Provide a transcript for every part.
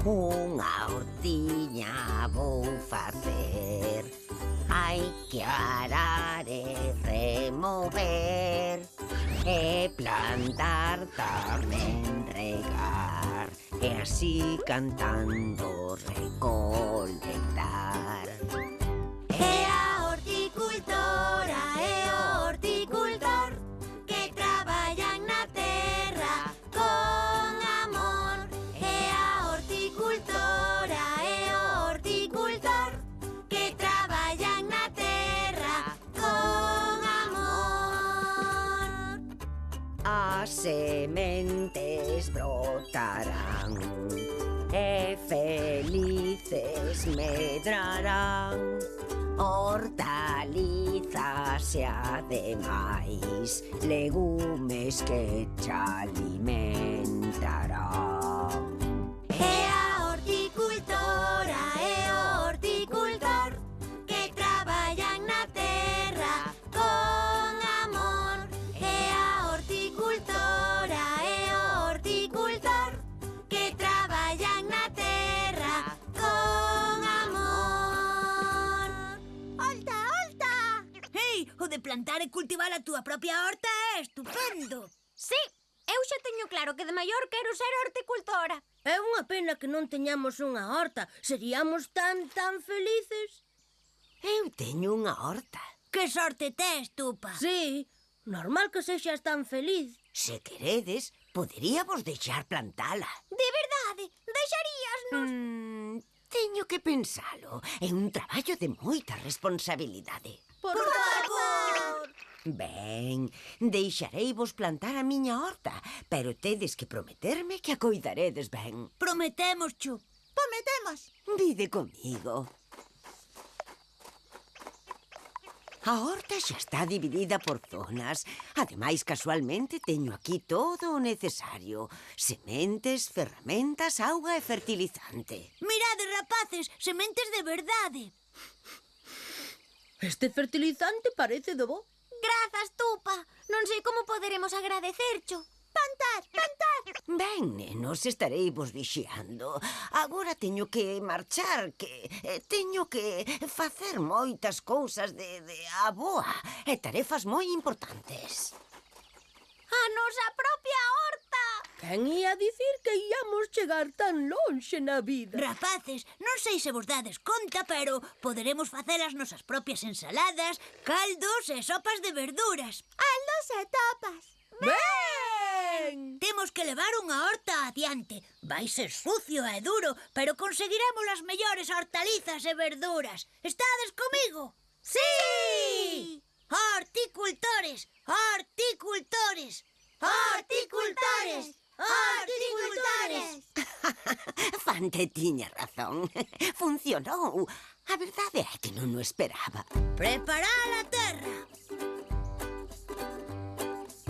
Unha hortiña vou facer. Hai que arar e remover, e plantar tamén regar, e así cantando recolectar. É a horticultora e o horticultor que traballan na terra con amor. É a horticultora e o horticultor que traballan na terra con amor. As sementes brotarán e felices medrarán, hortalizas e ademais legumes que te alimentarán. É a horticultora e o horticultor que traballan na terra con amor. É a horticultora e o horticultor que traballan na terra con amor. Olta, olta! Ei, o de plantar e cultivar a túa propia horta é estupendo. Sí, eu xa teño claro que de maior quero ser horticultora. É unha pena que non teñamos unha horta. Seríamos tan felices. Eu teño unha horta. Que sorte tes, Tupa. Sí, normal que sexas tan feliz. Se queredes, poderíamos deixar plantala. De verdade, deixaríasnos? Teño que pensalo. É un traballo de moita responsabilidade. Por favor. Ben, deixareivos plantar a miña horta, pero tedes que prometerme que a coidaredes ben. Prometemos, Chu. Prometemos. Vide comigo. A horta xa está dividida por zonas. Ademais, casualmente, teño aquí todo o necesario. Sementes, ferramentas, auga e fertilizante. Mirade, rapaces, sementes de verdade. Este fertilizante parece do bo. Grazas, Tupa. Non sei como poderemos agradecercho. Plantar, plantar. Ben, nenos, estareivos vixiando. Agora teño que marchar, que teño que facer moitas cousas de aboa e tarefas moi importantes. A nosa propia horta. Quen ia dicir que íamos chegar tan lonxe na vida? Rapaces, non sei se vos dades conta, pero poderemos facer as nosas propias ensaladas, caldos e sopas de verduras. Caldos e tapas. Ben! Temos que levar unha horta adiante. Vai ser sucio e duro, pero conseguiremos as mellores hortalizas e verduras. Estades comigo? Sí! Horticultores! Horticultores! Horticultores! Horticultores! Fante tiña razón. Funcionou. A verdade é que non o esperaba. Preparar a terra.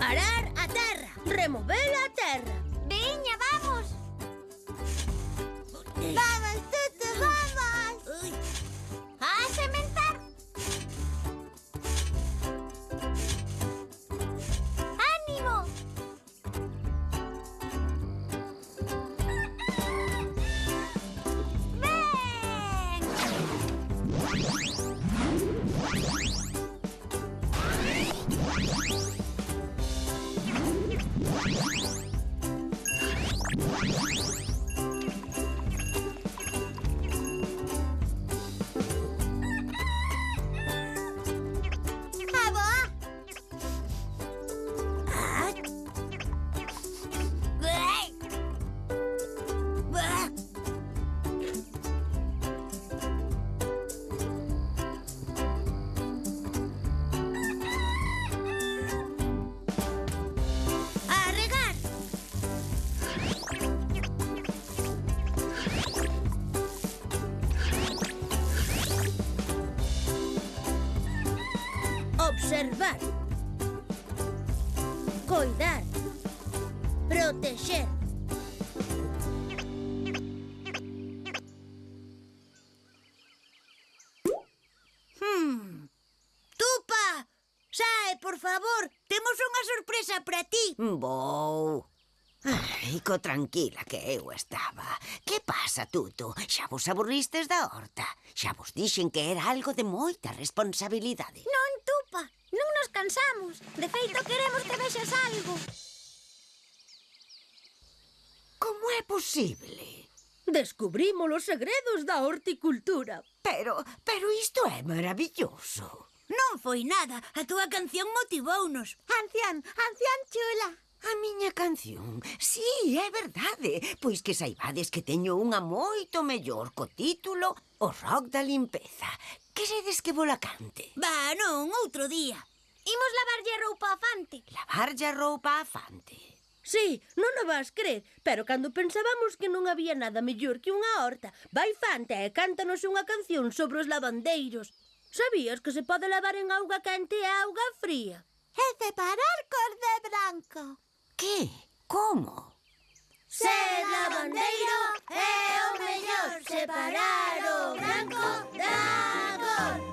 Arar a terra. Remover a terra. Veña, vamos. Vamos, Tutu, vamos. A sementar. ¡Ánimo! Observar. Coidar. Protexer. Tupa! Sae, por favor, temos unha sorpresa para ti. Vou. Ai, co tranquila que eu estaba. Que pasa, Tuto? Xa vos aburristes da horta? Xa vos dixen que era algo de moita responsabilidade. Non, Tupa, non nos cansamos. De feito, queremos que vexas algo. Como é posible? Descubrimos os segredos da horticultura. Pero isto é maravilloso. Non foi nada. A túa canción motivounos. Ancián chula. A miña canción, sí, é verdade. Pois que saibades que teño unha moito mellor co título O rock da limpeza. Queredes que vola cante? Va, non, outro día. Imos lavarlle a roupa a Fante. Lavarlle a roupa a Fante. Sí, non o vas crer, pero cando pensábamos que non había nada mellor que unha horta, vai Fante e cántanos unha canción sobre os lavandeiros. Sabías que se pode lavar en auga quente e auga fría? E separar cor de branco. Que? Como? Ser lavandeiro é o mellor. Separar o branco da cor.